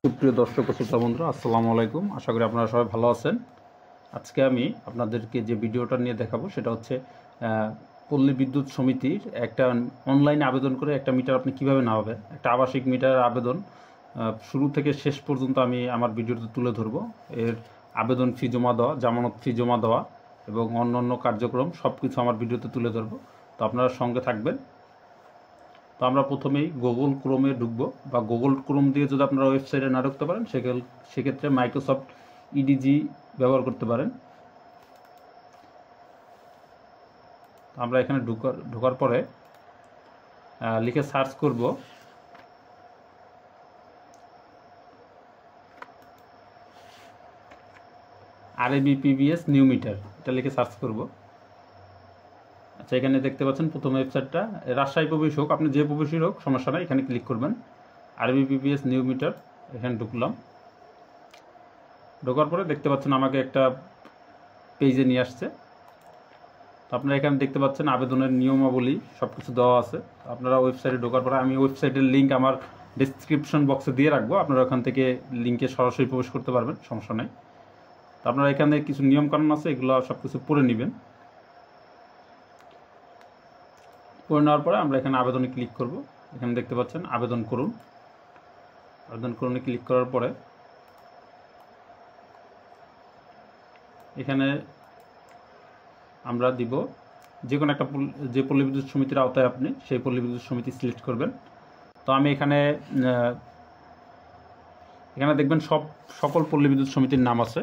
সুপ্রিয় দর্শক ও শ্রোতা বন্ধুরা, আসসালামু আলাইকুম। আশা করি আপনারা সবাই ভালো আছেন। আজকে আমি আপনাদেরকে যে ভিডিওটা নিয়ে দেখাবো সেটা হচ্ছে পল্লী বিদ্যুৎ সমিতির একটা অনলাইনে আবেদন করে একটা মিটার আপনি কীভাবে নামাবেন। একটা আবাসিক মিটার আবেদন শুরু থেকে শেষ পর্যন্ত আমি আমার ভিডিওতে তুলে ধরবো। এর আবেদন ফি জমা দেওয়া, জামানত ফি জমা দেওয়া এবং অন্যান্য কার্যক্রম সব কিছু আমার ভিডিওতে তুলে ধরবো। তো আপনারা সঙ্গে থাকবেন। তো আমরা প্রথমেই গুগল ক্রোমে ঢুকবো, বা গুগল ক্রোম দিয়ে যদি আপনারা ওয়েবসাইটে না ঢুকতে পারেন সেক্ষেত্রে মাইক্রোসফট ইডিজি ব্যবহার করতে পারেন। আমরা এখানে ঢোকার পরে লিখে সার্চ করব RABPBS নিউ মিটার, এটা লিখে সার্চ করব। আচ্ছা, এখানে দেখতে পাচ্ছেন প্রথম ওয়েবসাইটটা রাজশাহী প্রবেশ হোক, আপনি যে প্রবেশই হোক সমস্যা নাই, এখানে ক্লিক করবেন। RABPBS নিউ মিটার, এখানে ঢুকলাম। ঢোকার পরে দেখতে পাচ্ছেন আমাকে একটা পেজে নিয়ে আসছে। তো আপনারা এখানে দেখতে পাচ্ছেন আবেদনের নিয়মাবলী সব কিছু দেওয়া আছে। আপনারা ওয়েবসাইটে ঢোকার পরে আমি ওয়েবসাইটের লিঙ্ক আমার ডেসক্রিপশন বক্সে দিয়ে রাখবো, আপনারা ওখান থেকে লিঙ্কে সরাসরি প্রবেশ করতে পারবেন, সমস্যা নেই। তো আপনারা এখানে কিছু নিয়মকানুন আছে, এগুলো সব কিছু পড়ে নেবেন। পড়ে নেওয়ার পরে আমরা এখানে আবেদনে ক্লিক করব। এখানে দেখতে পাচ্ছেন আবেদন করুন। আবেদন করুনে ক্লিক করার পরে এখানে আমরা দিব যে কোনো একটা যে পল্লী বিদ্যুৎ সমিতির আওতায় আপনি সেই পল্লী বিদ্যুৎ সমিতি সিলেক্ট করবেন। তো আমি এখানে দেখবেন সকল পল্লী বিদ্যুৎ সমিতির নাম আছে।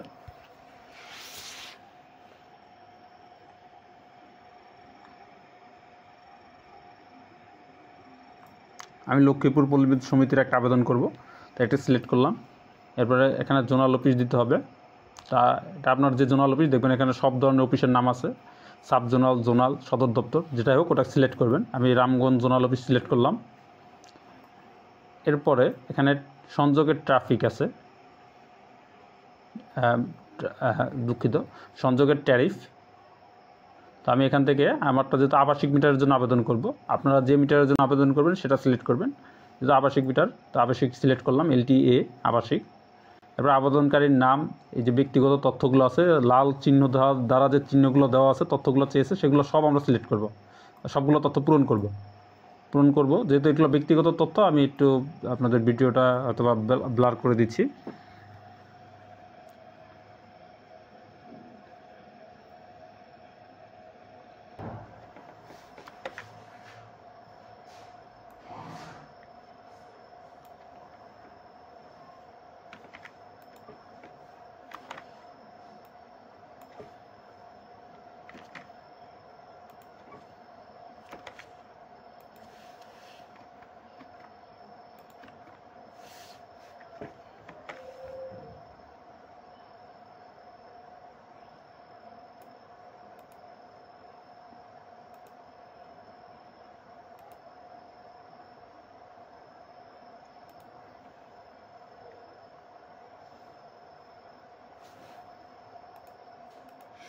আমি লক্ষ্মীপুর পল্লী বিদ্যুৎ সমিতির একটা আবেদন করব, তো এটা সিলেক্ট করলাম। এরপরে এখানে জোনাল অফিস দিতে হবে। তা এটা আপনার যে জোনাল অফিস, দেখবেন এখানে সব ধরনের অফিসের নাম আছে, সাব জোনাল, জোনাল, সদর দপ্তর, যেটাই হোক ওটা সিলেক্ট করবেন। আমি রামগঞ্জ জোনাল অফিস সিলেক্ট করলাম। এরপরে এখানে সংযোগের ট্রাফিক আছে, দুঃখিত, সংযোগের ট্যারিফ। তো আমি এখান থেকে আমারটা যেহেতু আবাসিক মিটারের জন্য আবেদন করব, আপনারা যে মিটারের জন্য আবেদন করবেন সেটা সিলেক্ট করবেন। যেহেতু আবাসিক মিটার, তো আবাসিক সিলেক্ট করলাম, LTA আবাসিক। এবার আবেদনকারীর নাম, এই যে ব্যক্তিগত তথ্যগুলো আছে লাল চিহ্ন দ্বারা যে চিহ্নগুলো দেওয়া আছে, তথ্যগুলো চেয়েছে, সেগুলো সব আমরা সিলেক্ট করব, সবগুলো তথ্য পূরণ করব। যেহেতু এগুলো ব্যক্তিগত তথ্য, আমি একটু আপনাদের ভিডিওটা অথবা ব্লার করে দিচ্ছি।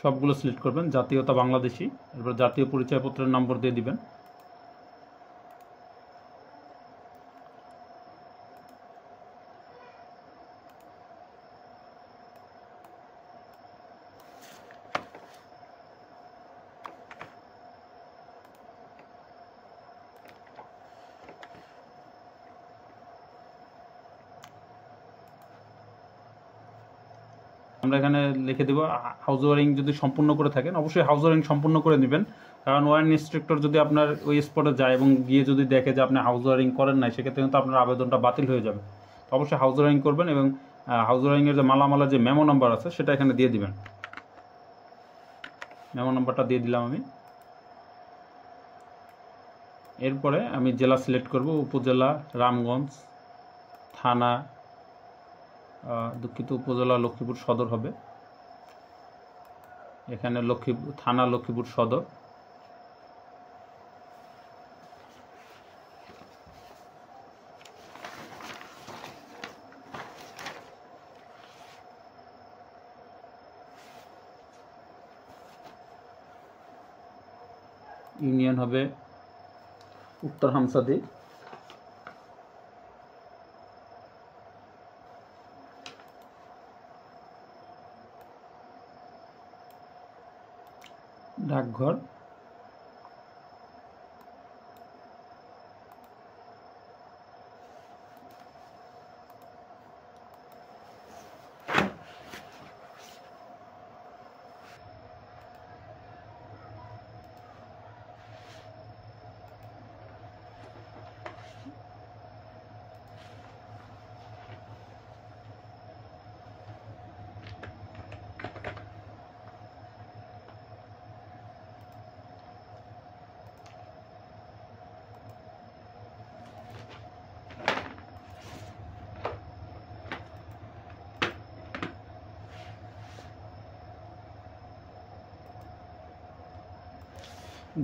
সবগুলো সিলেক্ট করবেন, জাতীয়তা বাংলাদেশি, এরপর জাতীয় পরিচয়পত্রের নম্বর দিয়ে দিবেন। আমরা এখানে লিখে দেব হাউস ওয়ারিং যদি সম্পূর্ণ করে থাকেন, অবশ্যই হাউস ওয়ারিং সম্পূর্ণ করে নেবেন। কারণ ওয়ারিং ইন্সট্রাক্টর যদি আপনার ওই স্পটে যায় এবং গিয়ে যদি দেখে যে আপনি হাউস ওয়ারিং করেন নাই, সেক্ষেত্রে কিন্তু আপনার আবেদনটা বাতিল হয়ে যাবে। তো অবশ্যই হাউস ওয়ারিং করবেন এবং হাউস ওয়ারিংয়ের যে মালামালের যে মেমো নাম্বার আছে সেটা এখানে দিয়ে দিবেন। মেমো নাম্বারটা দিয়ে দিলাম আমি। এরপরে আমি জেলা সিলেক্ট করব, উপজেলা রামগঞ্জ, থানা দুঃখিত, উপজেলা লক্ষ্মীপুর সদর হবে। এখানে থানা লক্ষ্মীপুর সদর। ইউনিয়ন হবে উত্তর হামসাদি। ডাকঘর,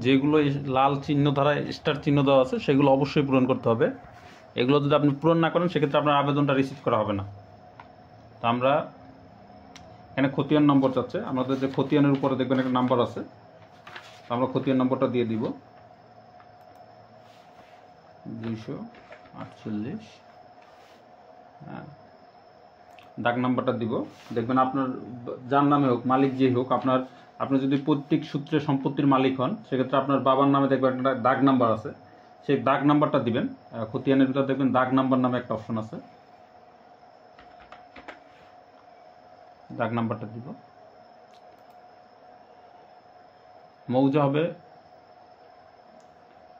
যেগুলো লাল চিহ্ন দ্বারা স্টার চিহ্ন দেওয়া আছে সেগুলো অবশ্যই পূরণ করতে হবে। এগুলো যদি আপনি পূরণ না করেন সেক্ষেত্রে আপনার আবেদনটা রিসিভ করা হবে না। তো আমরা এখানে খতিয়ান নম্বর চাচ্ছে, আমাদের যে খতিয়ানের উপরে দেখবেন একটা নাম্বার আছে, আমরা খতিয়ান নম্বরটা দিয়ে দিব 248। হ্যাঁ, দাগ নাম্বারটা দিব। দেখবেন আপনার যার নামে হোক, মালিক যে হোক, আপনি যদি পৈতৃক সূত্রে সম্পত্তির মালিক হন সেক্ষেত্রে আপনার বাবার নামে দেখবেন একটা দাগ নাম্বার আছে, সেই দাগ নাম্বারটা দিবেন। খতিয়ানের ভিতরে দেখবেন দাগ নাম্বার নামে একটা অপশন আছে, দাগ নাম্বারটা দিব। মৌজা হবে,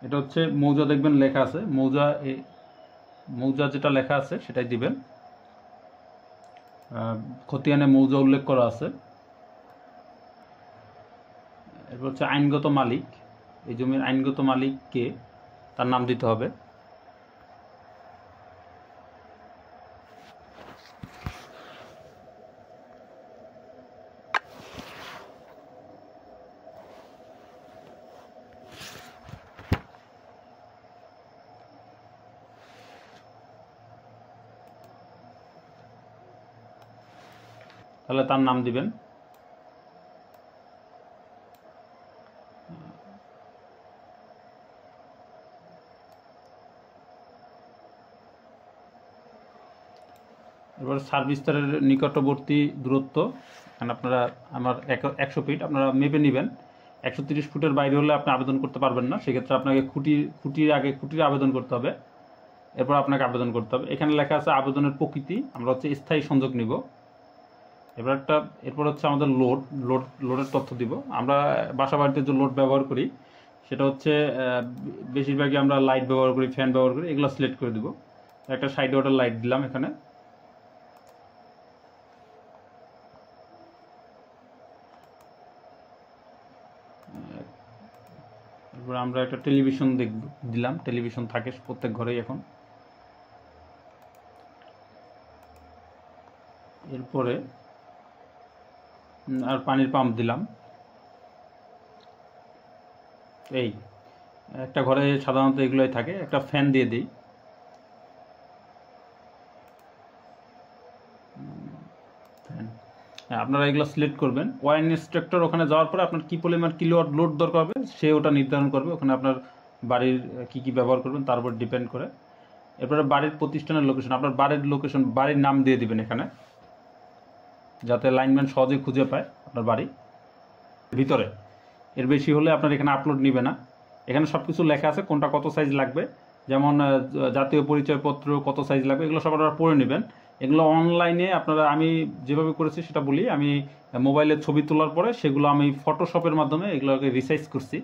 এটা হচ্ছে মৌজা, দেখবেন লেখা আছে মৌজা, মৌজা যেটা লেখা আছে সেটাই দিবেন। খতিয়ানে মৌজা উল্লেখ করা আছে। এরপর হচ্ছে আইনগত মালিক, এই জমির আইনগত মালিক কে তার নাম দিতে হবে। তাহলে তার নাম দিবেন। এবার সার্ভিসটারের নিকটবর্তী দূরত্ব, কারণ আপনারা আমার 100 ফিট আপনারা মেপে নেবেন। 130 ফুটের বাইরে হলে আপনি আবেদন করতে পারবেন না, সেক্ষেত্রে আপনাকে খুঁটির আবেদন করতে হবে, এরপর আপনাকে আবেদন করতে হবে। এখানে লেখা আছে আবেদনের প্রকৃতি, আমরা হচ্ছে স্থায়ী সংযোগ নিব। এরপর হচ্ছে আমাদের লোডের তথ্য দিব। আমরা বাসা বাড়িতে যে লোড ব্যবহার করি সেটা হচ্ছে বেশিরভাগই আমরা লাইট ব্যবহার করি, ফ্যান ব্যবহার করি, এগুলো সিলেক্ট করে দিব। একটা সাইড ওয়াটার লাইট দিলাম এখানে। এরপর আমরা একটা টেলিভিশন দিলাম, টেলিভিশন থাকে প্রত্যেক ঘরেই এখন। এরপরে আর পানির পাম্প দিলাম। এই একটা ঘরে সাধারণত এগুলোই থাকে। একটা ফ্যান দিয়ে দিই। ফ্যান, আপনারা এগুলো সিলেক্ট করবেন। ওয়ার ইন্সট্রাক্টর ওখানে যাওয়ার পরে আপনার কী পরিমাণ কিলোওয়াট লোড দরকার হবে সে ওটা নির্ধারণ করবে। ওখানে আপনার বাড়ির কি ব্যবহার করবেন তার উপর ডিপেন্ড করে। এরপরে বাড়ির প্রতিষ্ঠানের লোকেশন, আপনার বাড়ির লোকেশন, বাড়ির নাম দিয়ে দিবেন এখানে, যাতে লাইনম্যান সহজেই খুঁজে পায় আপনার বাড়ি ভিতরে। এর বেশি হলে আপনার এখানে আপলোড নিবে না। এখানে সব কিছু লেখা আছে কোনটা কত সাইজ লাগবে, যেমন জাতীয় পরিচয়পত্র কত সাইজ লাগবে, এগুলো সব আপনারা পড়ে নেবেন। এগুলো অনলাইনে আপনারা, আমি যেভাবে করেছি সেটা বলি, আমি মোবাইলে ছবি তোলার পরে সেগুলো আমি ফটোশপের মাধ্যমে এগুলোকে রিসাইজ করছি।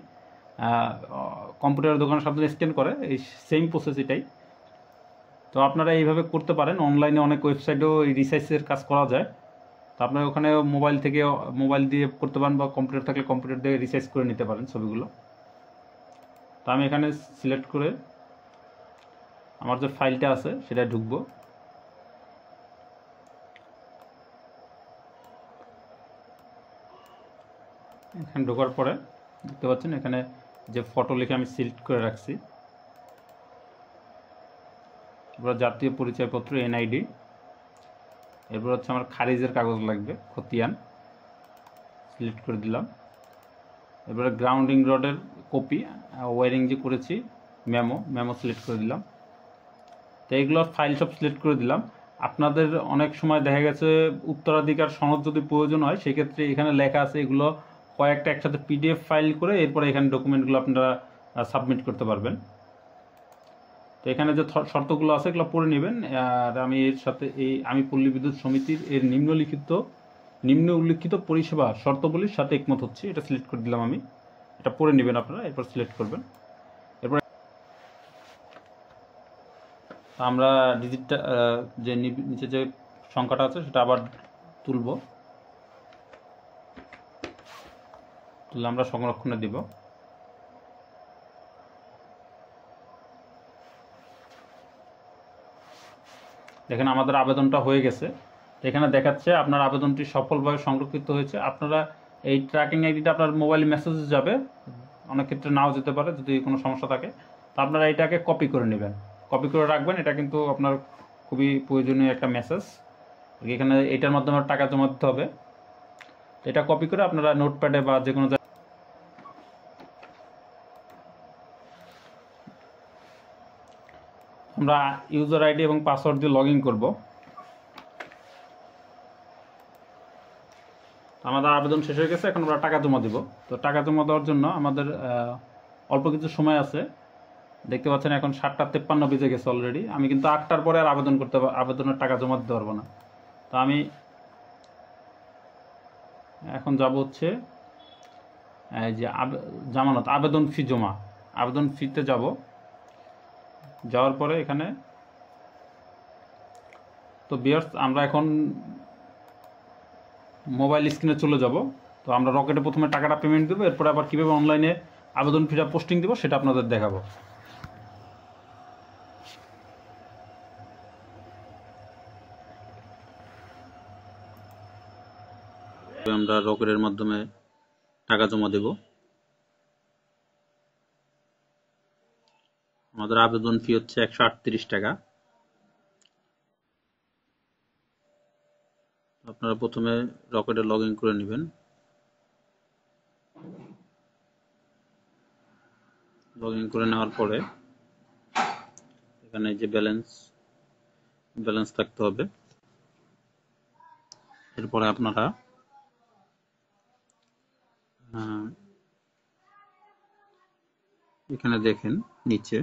কম্পিউটারের দোকানে সাধারণত স্ক্যান করে, এই সেম প্রসেস এটাই। তো আপনারা এইভাবে করতে পারেন। অনলাইনে অনেক ওয়েবসাইটেও এই রিসাইজের কাজ করা যায়। তো আপনার ওখানে মোবাইল দিয়ে করতে পারেন, বা কম্পিউটার থাকলে কম্পিউটার দিয়ে রিসাইজ করে নিতে পারেন ছবিগুলো। তো আমি এখানে সিলেক্ট করে আমার যে ফাইলটা আছে সেটা ঢুকবো। এখানে ঢোকার পরে দেখতে পাচ্ছেন এখানে যে ফটো লিখে আমি সিলেক্ট করে রাখছি। এবার জাতীয় পরিচয়পত্র, এনআইডি। এরপর হচ্ছে আমার খারিজের কাগজ লাগবে, খতিয়ান, সিলেক্ট করে দিলাম। এবারে গ্রাউন্ডিং রডের কপি, ওয়ারিং যে করেছি মেমো সিলেক্ট করে দিলাম। তো এইগুলো ফাইল সব সিলেক্ট করে দিলাম। আপনাদের অনেক সময় দেখা গেছে উত্তরাধিকার সনদ যদি প্রয়োজন হয় সেক্ষেত্রে এখানে লেখা আছে এগুলো কয়েকটা একসাথে PDF ফাইল করে এরপরে এখানে ডকুমেন্টগুলো আপনারা সাবমিট করতে পারবেন। তো এখানে যে শর্তগুলো আছে এগুলো পড়ে নেবেন। আর আমি এর সাথে আমি পল্লী বিদ্যুৎ সমিতির এর নিম্ন উল্লিখিত পরিষেবা শর্তাবলীর সাথে একমত হচ্ছি, এটা সিলেক্ট করে দিলাম আমি। এটা পড়ে নেবেন আপনারা, এরপর সিলেক্ট করবেন। এরপর আমরা ডিজিটটা যে নিচে যে সংখ্যাটা আছে সেটা আবার তুলে আমরা সংরক্ষণে দিব। দেখেন আমাদের আবেদনটা হয়ে গেছে। এখানে দেখাচ্ছে আপনার আবেদনটি সফলভাবে সংরক্ষিত হয়েছে। আপনারা এই ট্র্যাকিং আইডিটা আপনার মোবাইল মেসেজে যাবে, অনেক ক্ষেত্রে নাও যেতে পারে যদি কোনো সমস্যা থাকে। তো আপনারা এটাকে কপি করে নেবেন, কপি করে রাখবেন। এটা কিন্তু আপনার খুবই প্রয়োজনীয় একটা মেসেজ। এখানে এটার মাধ্যমে টাকা জমা দিতে হবে। এটা কপি করে আপনারা নোটপ্যাডে বা যে কোনো আমরা ইউজার আইডি এবং পাসওয়ার্ড দিয়ে লগ ইন করবো। আমাদের আবেদন শেষ হয়ে গেছে, এখন আমরা টাকা জমা দিব। তো টাকা জমা দেওয়ার জন্য আমাদের অল্প কিছু সময় আছে। দেখতে পাচ্ছেন এখন 7:53 বেজে গেছে অলরেডি। আমি কিন্তু 8টার পরে আর আবেদনের টাকা জমা দিতে পারবো না। তো আমি এখন যাব হচ্ছে এই যে জামানত আবেদন ফি জমা, আবেদন ফিতে যাব। যাওয়ার পরে এখানে তো ভিউয়ার্স আমরা এখন মোবাইল স্ক্রিনে চলে যাব। তো আমরা রকেটে প্রথমে টাকাটা পেমেন্ট দেবো, এরপরে আবার কীভাবে অনলাইনে আবেদন ফিটা পোস্টিং দেবো সেটা আপনাদের দেখাবো। আমরা রকেটের মাধ্যমে টাকা জমা দেব। আমাদের আবেদন ফি হচ্ছে 138 টাকা। আপনারা প্রথমে রকেটে লগ ইন করে নেবেন। লগ ইন করে নেওয়ার পরে এখানে যে ব্যালেন্স থাকতে হবে। এরপরে আপনারা এখানে দেখেন নিচে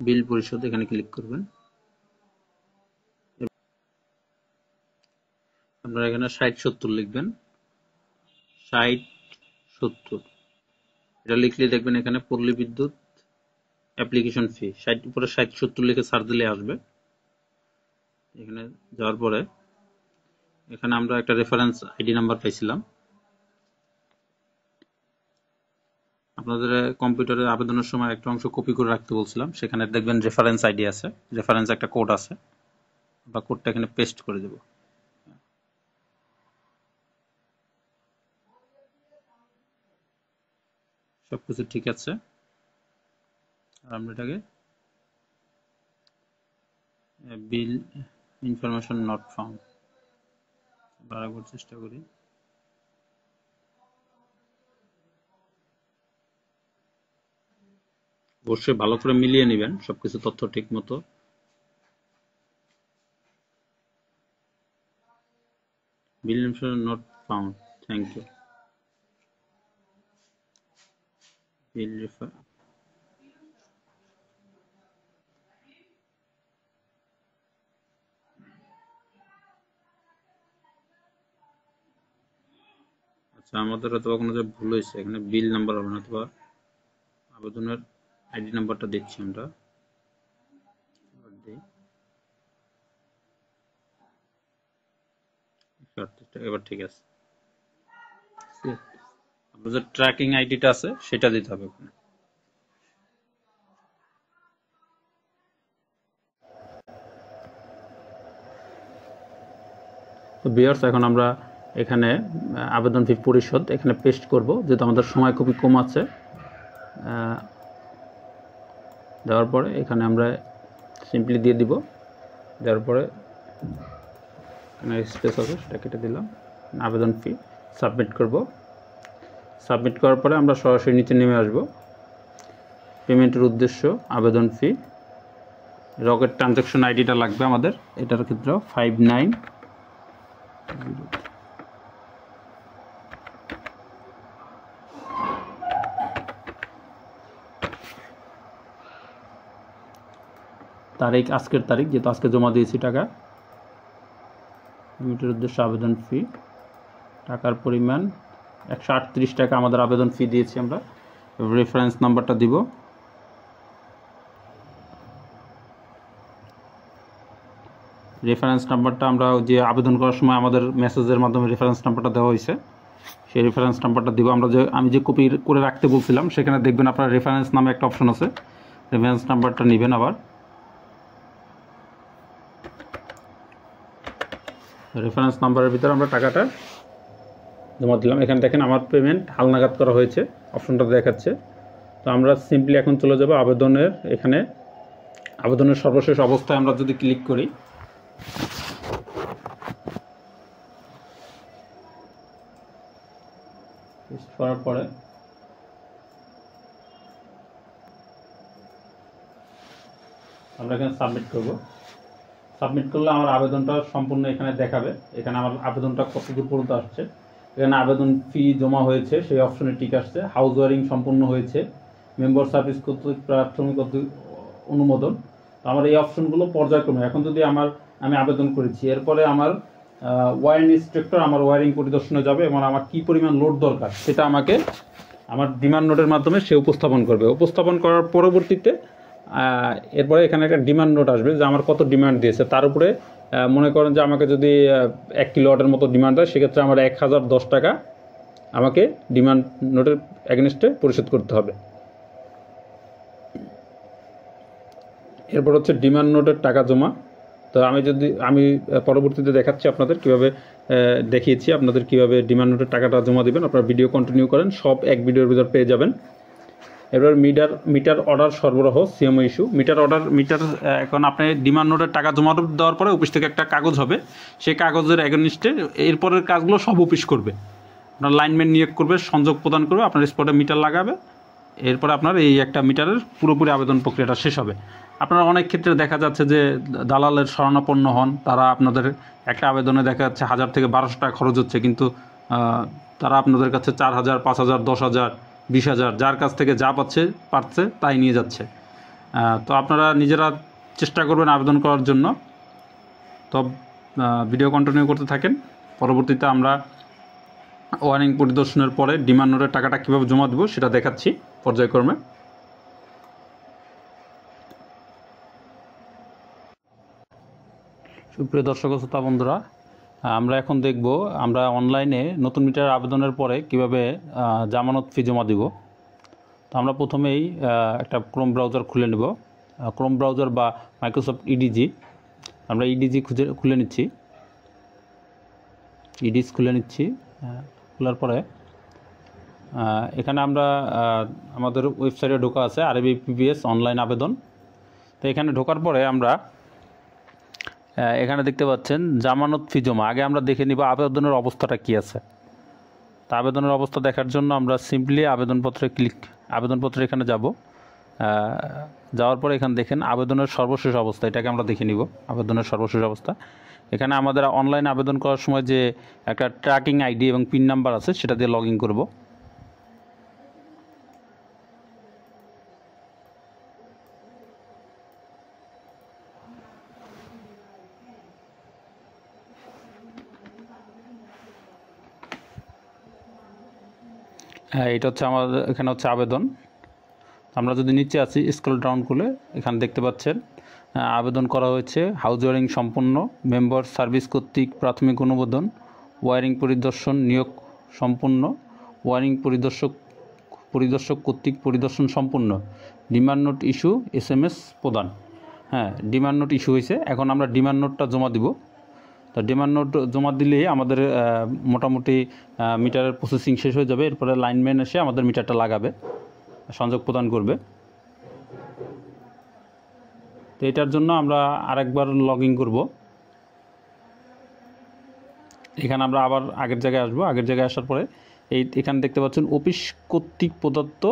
বিল পরিশোধ, এখানে ক্লিক করবেন। আপনারা এখানে 60-70 লিখবেন, 60-70 এটা লিখলে দেখবেন এখানে পল্লী বিদ্যুৎ অ্যাপ্লিকেশন ফি 60 উপরে 60-70 লিখে সার্চ দিলে আসবে। এখানে যাওয়ার পরে এখানে আমরা একটা রেফারেন্স আইডি নাম্বার পাইছিলাম। আপনাদের কম্পিউটারে আবেদনের সময় একটা অংশ কপি করে রাখতে বলছিলাম, সেখানে দেখবেন রেফারেন্স আইডি আছে, রেফারেন্স একটা কোড আছে, বা কোডটা এখানে পেস্ট করে দেব। সবকিছু ঠিক আছে, আর আমরা এটাকে বিল ইনফরমেশন নট ফাউন্ড বাড়াবার চেষ্টা করি। অবশ্যই ভালো করে মিলিয়ে নেবেন সবকিছু তথ্য ঠিক মতো। Bill information not found, thank you. Bill refer আচ্ছা, আমাদের হয়তো কোনো যে ভুল হয়েছে, এখানে বিল নাম্বার হবে না, অথবা আবেদনের আইডি নাম্বারটা দিচ্ছি আমরা। এবার ঠিক আছে। আপনার যে ট্র্যাকিং আইডিটা আছে সেটা দিতে হবে ওখানে। তো ভিউয়ার্স এখন আমরা এখানে আবেদন ফি পরিশোধ এখানে পেস্ট করব, যেহেতু আমাদের সময় খুবই কম আছে। দেওয়ার পরে এখানে আমরা সিম্পলি দিয়ে দিব। দেওয়ার পরে এখানে স্পেস আছে সেটা কেটে দিলাম। আবেদন ফি সাবমিট করব। সাবমিট করার পরে আমরা সরাসরি নিচে নেমে আসব। পেমেন্টের উদ্দেশ্য আবেদন ফি, রকেট ট্রানজ্যাকশন আইডিটা লাগবে আমাদের, এটার ক্ষেত্রে 59 তারিখ, আজকের তারিখ, যেহেতু আজকে জমা দিয়েছি টাকা। লিমিটের উদ্দেশ্যে আবেদন ফি, টাকার পরিমাণ 138 টাকা আমাদের আবেদন ফি দিয়েছি আমরা। রেফারেন্স নাম্বারটা দিব, রেফারেন্স নাম্বারটা আমরা যে আবেদন করার সময় আমাদের মেসেজের মাধ্যমে রেফারেন্স নাম্বারটা দেওয়া হয়েছে, সেই রেফারেন্স নাম্বারটা দিব আমরা। আমি যে কপি করে রাখতে বলছিলাম সেখানে দেখবেন আপনার রেফারেন্স নামে একটা অপশন আছে, রেফারেন্স নাম্বারটা নেবেন। আবার রেফারেন্স নাম্বারের ভিতরে আমরা টাকাটা জমা দিলাম। এখানে দেখেন আমার পেমেন্ট হালনাগাদ করা হয়েছে, অপশনটা দেখাচ্ছে। তো আমরা সিম্পলি এখন চলে যাব আবেদনের, এখানে আবেদনের সর্বশেষ অবস্থায় আমরা যদি ক্লিক করি, করার পরে আমরা এখানে সাবমিট করব। সাবমিট করলে আমার আবেদনটা সম্পূর্ণ এখানে দেখাবে। এখানে আমার আবেদনটা কত দূর পর্যন্ত আসছে, এখানে আবেদন ফি জমা হয়েছে সেই অপশনে টিক আসছে, হাউস ওয়ারিং সম্পূর্ণ হয়েছে, মেম্বার সার্ভিস কর্তৃক প্রাথমিক অনুমোদন। তো আমার এই অপশনগুলো পর্যায়ক্রমে, এখন যদি আমি আবেদন করেছি, এরপরে আমার ওয়ারিং ইন্সট্রাক্টর আমার ওয়ারিং পরিদর্শনে যাবে এবং আমার কী পরিমাণ লোড দরকার সেটা আমাকে আমার ডিমান্ড নোটের মাধ্যমে সে উপস্থাপন করবে। উপস্থাপন করার পরবর্তীতে এরপরে এখানে একটা ডিমান্ড নোট আসবে যে আমার কত ডিমান্ড দিয়েছে, তার উপরে মনে করেন যে আমাকে যদি 1 কিলোওয়াটের মতো ডিমান্ড হয়, সেক্ষেত্রে আমার 1010 টাকা আমাকে ডিমান্ড নোটের এগেনস্টে পরিশোধ করতে হবে। এরপর হচ্ছে ডিমান্ড নোটের টাকা জমা। তো আমি পরবর্তীতে দেখাচ্ছি আপনাদের কীভাবে, দেখিয়েছি আপনাদের কীভাবে ডিমান্ড নোটের টাকাটা জমা দেবেন। আপনারা ভিডিও কন্টিনিউ করেন, সব এক ভিডিওর ভিতর পেয়ে যাবেন। এবার মিটার অর্ডার সরবরাহ, সিএমও ইস্যু। মিটার এখন আপনি ডিমান্ড নোটের টাকা জমা দেওয়ার পরে অফিস থেকে একটা কাগজ হবে, সেই কাগজের এগেনস্টে এরপরের কাজগুলো সব অফিস করবে। আপনার লাইনম্যান নিয়োগ করবে, সংযোগ প্রদান করবে, আপনার স্পটে মিটার লাগাবে, এরপরে আপনার এই একটা মিটারের পুরোপুরি আবেদন প্রক্রিয়াটা শেষ হবে। আপনারা অনেক ক্ষেত্রে দেখা যাচ্ছে যে দালালের শরণাপন্ন হন, তারা আপনাদের একটা আবেদনে দেখা যাচ্ছে 1000 থেকে 1200 টাকা খরচ হচ্ছে, কিন্তু তারা আপনাদের কাছে 4000, 5000, 10000, 20000 যার কাছ থেকে যা পারছে তাই নিয়ে যাচ্ছে। তো আপনারা নিজেরা চেষ্টা করবেন আবেদন করার জন্য। তো ভিডিও কন্টিনিউ করতে থাকেন। পরবর্তীতে আমরা ওয়ারিং পরিদর্শনের পরে ডিমান্ড নোটের টাকাটা কীভাবে জমা দেবো সেটা দেখাচ্ছি পর্যায়ক্রমে। সুপ্রিয় দর্শক ও শ্রোতা বন্ধুরা, আমরা এখন দেখব আমরা অনলাইনে নতুন মিটার আবেদনের পরে কিভাবে জামানত ফি জমা দিব। তো আমরা প্রথমেই একটা ক্রোম ব্রাউজার খুলে নেব, ক্রোম ব্রাউজার বা মাইক্রোসফট ইডিজি। আমরা ইডিজি খুলে নিচ্ছি, খুলে নিচ্ছি। খোলার পরে এখানে আমরা আমাদের ওয়েবসাইটে ঢোকা আছে RABPPS অনলাইন আবেদন। তো এখানে ঢোকার পরে আমরা এখানে দেখতে পাচ্ছেন জামানত ফি জমা। আগে আমরা দেখে নিব আবেদনের অবস্থাটা কী আছে। তা আবেদনের অবস্থা দেখার জন্য আমরা সিম্পলি আবেদনপত্রে এখানে যাব। যাওয়ার পরে এখানে দেখেন আবেদনের সর্বশেষ অবস্থা, এটাকে আমরা দেখে নিব আবেদনের সর্বশেষ অবস্থা। এখানে আমাদের অনলাইন আবেদন করার সময় যে একটা ট্র্যাকিং আইডি এবং পিন নাম্বার আছে সেটা দিয়ে লগ ইন করব। হ্যাঁ, এটা হচ্ছে আমাদের এখানে হচ্ছে আবেদন। আমরা যদি নিচে আছি স্ক্রল ডাউন করলে এখানে দেখতে পাচ্ছেন আবেদন করা হয়েছে, হাউস ওয়ারিং সম্পূর্ণ, মেম্বার সার্ভিস কর্তৃক প্রাথমিক অনুমোদন, ওয়ারিং পরিদর্শন নিয়োগ সম্পূর্ণ, ওয়ারিং পরিদর্শক কর্তৃক পরিদর্শন সম্পূর্ণ, ডিমান্ড নোট ইস্যু, SMS প্রদান। হ্যাঁ, ডিমান্ড নোট ইস্যু হয়েছে। এখন আমরা ডিমান্ড নোটটা জমা দিব। তো ডিমান্ড নোট জমা দিলেই আমাদের মোটামুটি মিটারের প্রসেসিং শেষ হয়ে যাবে। এরপরে লাইনম্যান এসে আমাদের মিটারটা লাগাবে, সংযোগ প্রদান করবে। তো এটার জন্য আমরা আরেকবার লগ ইন করব। এখানে আমরা আবার আগের জায়গায় আসবো। আগের জায়গায় আসার পরে এখানে দেখতে পাচ্ছেন অফিস কর্তৃক প্রদত্ত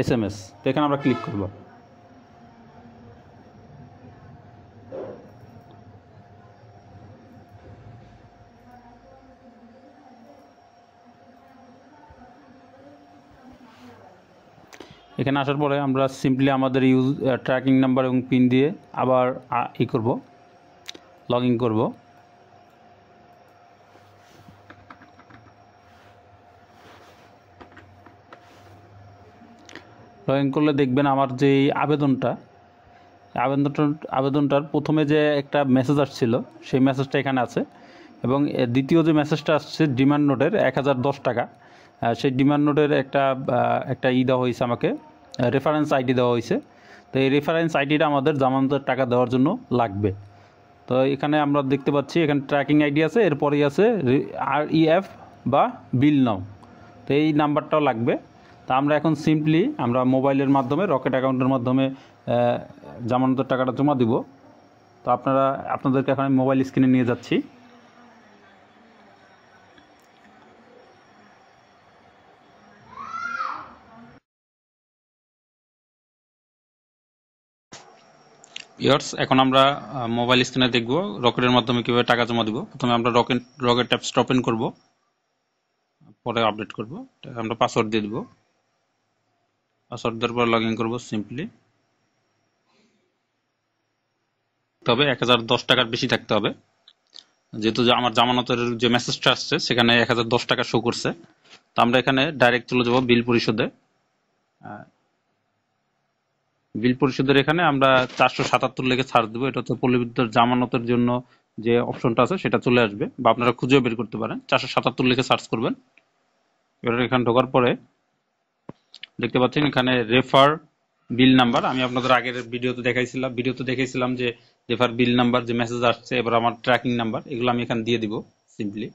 SMS। তো এখানে আমরা ক্লিক করব। এখানে আসার পরে আমরা সিম্পলি আমাদের ট্র্যাকিং নাম্বার এবং পিন দিয়ে আবার করব, লগ ইন করবো। লগ ইন করলে দেখবেন আমার যে আবেদনটার প্রথমে যে একটা মেসেজ আসছিল সেই মেসেজটা এখানে আছে, এবং দ্বিতীয় যে মেসেজটা আসছে ডিমান্ড নোটের 1010 টাকা, সেই ডিমান্ড নোটের একটা দেওয়া হয়েছে আমাকে, রেফারেন্স আইডি দেওয়া হয়েছে। তো এই রেফারেন্স আইডিটা আমাদের জামানতের টাকা দেওয়ার জন্য লাগবে। তো এখানে আমরা দেখতে পাচ্ছি এখানে ট্র্যাকিং আইডি আছে, এরপরেই আছে REF বা বিল নাও। তো এই নাম্বারটাও লাগবে। তা আমরা এখন সিম্পলি আমরা মোবাইলের মাধ্যমে রকেট অ্যাকাউন্টের মাধ্যমে জামানতের টাকাটা জমা দিব। তো আপনাদেরকে এখন আমি মোবাইল স্ক্রিনে নিয়ে যাচ্ছি। এখন আমরা মোবাইল স্ক্রিনে দেখব রকেটের মাধ্যমে কিভাবে টাকা জমা দিব। প্রথমে আমরা রকেট অ্যাপসটা ওপেন করব, পরে আপডেট করব। আমরা পাসওয়ার্ড দিয়ে দিব, পাসওয়ার্ড দেওয়ার পর লগ ইন করবো সিম্পলি। তবে 1010 টাকার বেশি থাকতে হবে, যেহেতু আমার জামানতের যে মেসেজটা আসছে সেখানে 1010 টাকা শো করছে। তো আমরা এখানে ডাইরেক্ট চলে যাব বিল পরিশোধে। বিল পরিশোধের এখানে আমরা 477 লিখে সার্চ দেবো। এটা হচ্ছে পল্লী বিদ্যুৎ জামানতের জন্য যে অপশনটা আছে সেটা চলে আসবে, বা আপনারা খুঁজেও বের করতে পারেন। 477 লিখে সার্চ করবেন। এবার এখানে ঢোকার পরে দেখতে পাচ্ছেন এখানে রেফার বিল নাম্বার। আমি আপনাদের আগের ভিডিওতে দেখাইছিলাম যে রেফার বিল নাম্বার যে মেসেজ আসছে, এবার আমার ট্র্যাকিং নাম্বার, এগুলো আমি এখানে দিয়ে দিব সিম্পলি।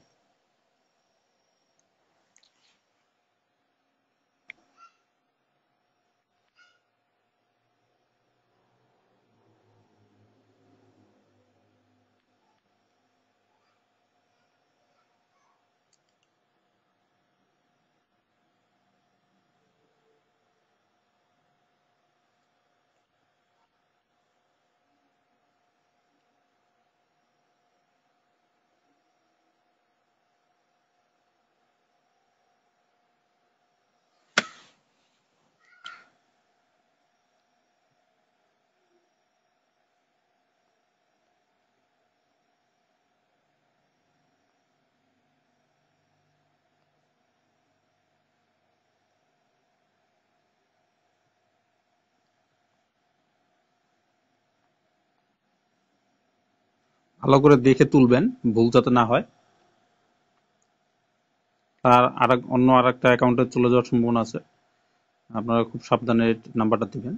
ভালো করে দেখে তুলবেন, ভুল যাতে না হয়। আর অন্য আরেকটা অ্যাকাউন্টে চলে যাওয়ার সম্ভাবনা আছে, আপনারা খুব সাবধানে নাম্বারটা দিবেন।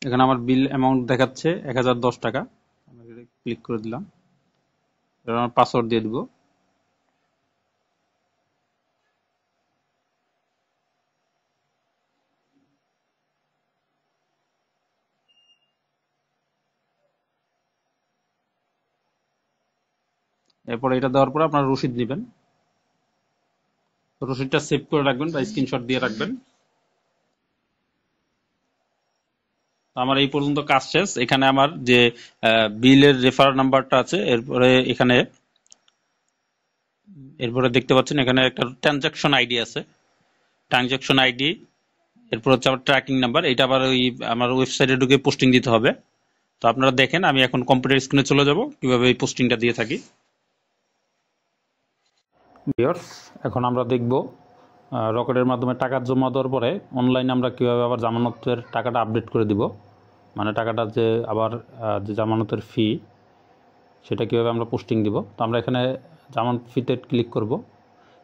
এখানে আমার বিল অ্যামাউন্ট দেখাচ্ছে 1010 টাকা। আমি ক্লিক করে দিলাম, এবার আমার পাসওয়ার্ড দিয়ে দিব। এরপরে এটা দেওয়ার পরে আপনারা রসিদ নেবেন, রসিদটা সেভ করে রাখবেন বা স্ক্রিনশট দিয়ে রাখবেন। আমার এই পর্যন্ত কাজ শেষ। এখানে আমার যে বিলের রেফার নাম্বারটা আছে, এরপরে এখানে এরপরে দেখতে পাচ্ছেন এখানে একটা ট্রানজাকশন আইডি আছে, ট্রানজাকশন আইডি, এরপর হচ্ছে আমার ট্র্যাকিং নাম্বার। এটা আবার ওই আমার ওয়েবসাইটে ঢুকে পোস্টিং দিতে হবে। তো আপনারা দেখেন, আমি এখন কম্পিউটার স্ক্রিনে চলে যাব কিভাবে এই পোস্টিংটা দিয়ে থাকি। ভিউয়ার্স, এখন আমরা দেখব রকেটের মাধ্যমে টাকা জমা দেওয়ার পরে অনলাইনে আমরা কীভাবে আবার জামানতের টাকাটা আপডেট করে দিব, মানে টাকাটা যে আবার যে জামানতের ফি সেটা কীভাবে আমরা পোস্টিং দিব। তো আমরা এখানে জামানত ফিতে ক্লিক করব।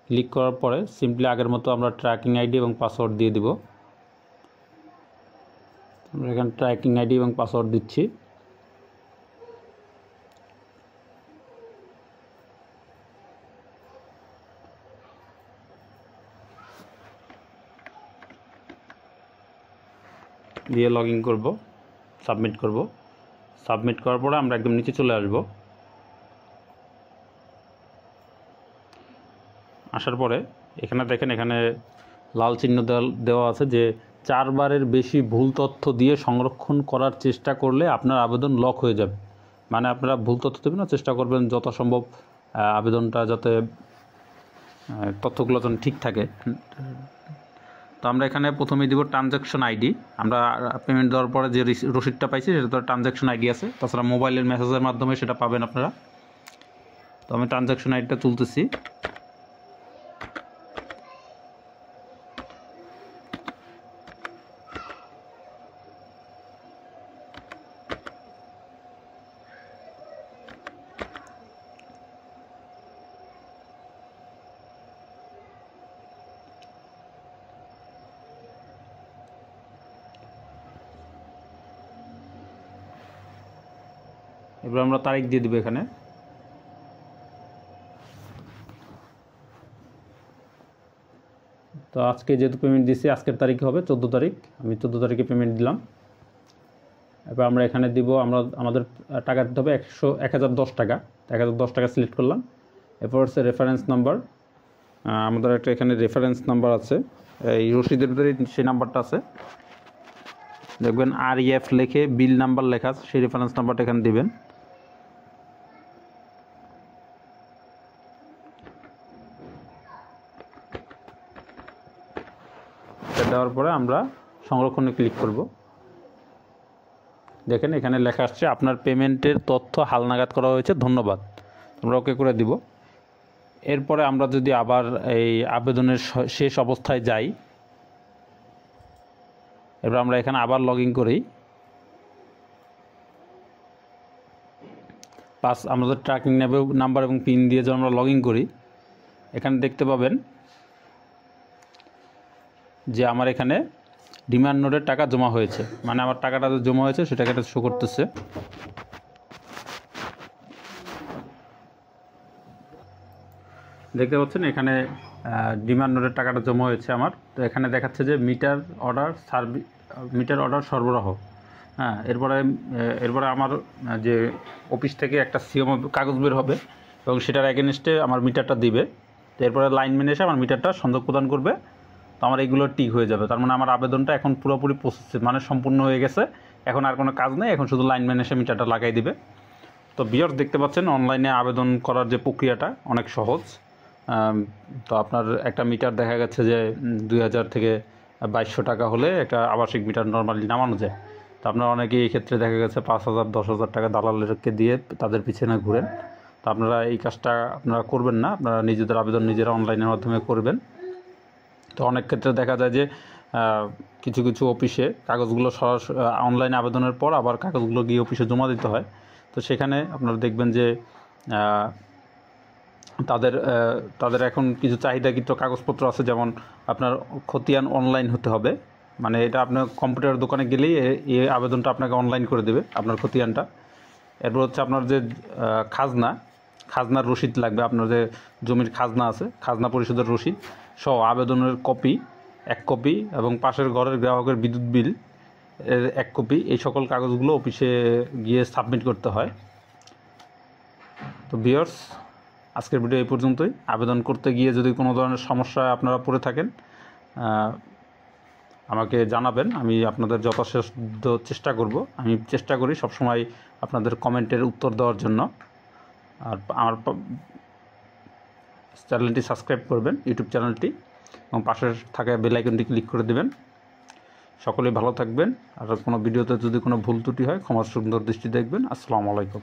ক্লিক করার পরে সিম্পলি আগের মতো আমরা ট্র্যাকিং আইডি এবং পাসওয়ার্ড দিয়ে দিব। আমরা এখানে ট্র্যাকিং আইডি এবং পাসওয়ার্ড দিচ্ছি। দিয়ে লগ ইন করবো, সাবমিট করব। সাবমিট করার পরে আমরা একদম নিচে চলে আসব। আসার পরে এখানে দেখেন, এখানে লাল চিহ্ন দেওয়া আছে যে 4 বারের বেশি ভুল তথ্য দিয়ে সংরক্ষণ করার চেষ্টা করলে আপনার আবেদন লক হয়ে যাবে। মানে আপনারা ভুল তথ্য দেবেন না, চেষ্টা করবেন যথাসম্ভব আবেদনটা যাতে তথ্যগুলো যেন ঠিক থাকে। তো আমরা এখানে প্রথমেই দিব ট্রানজাকশন আইডি। আমরা পেমেন্ট দেওয়ার পরে যে রসিদটা পাইছি সেটা তো ট্রানজাকশন আইডি আছে, তাছাড়া মোবাইলের মেসেজের মাধ্যমে সেটা পাবেন আপনারা। তো আমি ট্রানজাকশন আইডিটা তুলতেছি। এবার আমরা তারিখ দিয়ে দিব এখানে। তো আজকে যেহেতু পেমেন্ট দিয়েছি, আজকের তারিখ হবে 14 তারিখ, আমি 14 তারিখে পেমেন্ট দিলাম। এবার আমরা এখানে দিব, আমাদের টাকা দিতে হবে 1010 টাকা। 1010 টাকা সিলেক্ট করলাম। এরপর হচ্ছে রেফারেন্স নাম্বার, আমাদের একটা এখানে রেফারেন্স নাম্বার আছে, এই রসিদের ভিতরে সেই নাম্বারটা আছে, দেখবেন REF লেখে বিল নাম্বার লেখা আছে, সেই রেফারেন্স নাম্বারটা এখানে দিবেন। দেওয়ার পরে আমরা সংরক্ষণে ক্লিক করব। দেখেন এখানে লেখা আসছে আপনার পেমেন্টের তথ্য হালনাগাদ করা হয়েছে, ধন্যবাদ। আমরা ওকে করে দিব। এরপরে আমরা যদি আবার এই আবেদনের শেষ অবস্থায় যাই, এবার আমরা এখানে আবার লগ ইন করি। আমাদের ট্র্যাকিং নাম্বার এবং পিন দিয়ে যখন আমরা লগ ইন করি, এখানে দেখতে পাবেন যে আমার এখানে ডিমান্ড নোটের টাকা জমা হয়েছে, মানে আমার টাকাটা জমা হয়েছে সেটাকে এটা শো করতেছে। দেখতে পাচ্ছেন এখানে ডিমান্ড নোটের টাকাটা জমা হয়েছে আমার। তো এখানে দেখাচ্ছে যে মিটার অর্ডার সরবরাহ। হ্যাঁ, এরপরে আমার যে অফিস থেকে একটা সিএম কাগজ বের হবে এবং সেটার এগেনস্টে আমার মিটারটা দিবে। তো এরপরে লাইনম্যান এসে আমার মিটারটা সংযোগ প্রদান করবে। তো আমার এইগুলো টিক হয়ে যাবে। তার মানে আমার আবেদনটা এখন পুরোপুরি প্রসেস মানে সম্পূর্ণ হয়ে গেছে। এখন আর কোনো কাজ নেই, এখন শুধু লাইনম্যান এসে মিটারটা লাগাই দিবে। তো ভিউয়ার্স, দেখতে পাচ্ছেন অনলাইনে আবেদন করার যে প্রক্রিয়াটা অনেক সহজ। তো আপনার একটা মিটার দেখা গেছে যে 2000 থেকে 2200 টাকা হলে একটা আবাসিক মিটার নর্মালি নামানো যায়। তো আপনারা অনেকেই এই ক্ষেত্রে দেখা গেছে 5000 10,000 টাকা দালালকে দিয়ে তাদের পিছনে ঘুরেন। তো আপনারা এই কাজটা আপনারা করবেন না, আপনারা নিজেদের আবেদন নিজেরা অনলাইনের মাধ্যমে করবেন। তো অনেক ক্ষেত্রে দেখা যায় যে কিছু কিছু অফিসে কাগজগুলো সরাসরি অনলাইনে আবেদনের পর আবার কাগজগুলো গিয়ে অফিসে জমা দিতে হয়। তো সেখানে আপনারা দেখবেন যে তাদের এখন কিছু চাহিদাকৃত কাগজপত্র আছে, যেমন আপনার খতিয়ান অনলাইন হতে হবে, মানে এটা আপনার কম্পিউটার দোকানে গেলেই এই আবেদনটা আপনাকে অনলাইন করে দেবে আপনার খতিয়ানটা। এরপর হচ্ছে আপনার যে খাজনার রসিদ লাগবে, আপনার যে জমির খাজনা আছে, খাজনা পরিশোধের রসিদ সহ আবেদনের কপি 1 কপি এবং পাশের ঘরের গ্রাহকের বিদ্যুৎ বিল এর 1 কপি, এই সকল কাগজগুলো অফিসে গিয়ে সাবমিট করতে হয়। তো ভিউয়ার্স, আজকের ভিডিও এই পর্যন্তই। আবেদন করতে গিয়ে যদি কোনো ধরনের সমস্যায় আপনারা পড়ে থাকেন আমাকে জানাবেন, আমি আপনাদের যথাসাধ্য চেষ্টা করব। আমি চেষ্টা করি সবসময় আপনাদের কমেন্টের উত্তর দেওয়ার জন্য। আর আমার চ্যানেলটি সাবস্ক্রাইব করবেন, ইউটিউব চ্যানেলটি, এবং পাশে থাকা বেল আইকনটি ক্লিক করে দেবেন। সকলেই ভালো থাকবেন। আর কোনো ভিডিওতে যদি কোনো ভুল ত্রুটি হয় ক্ষমা সুন্দর দৃষ্টি দেখবেন। আসসালামু আলাইকুম।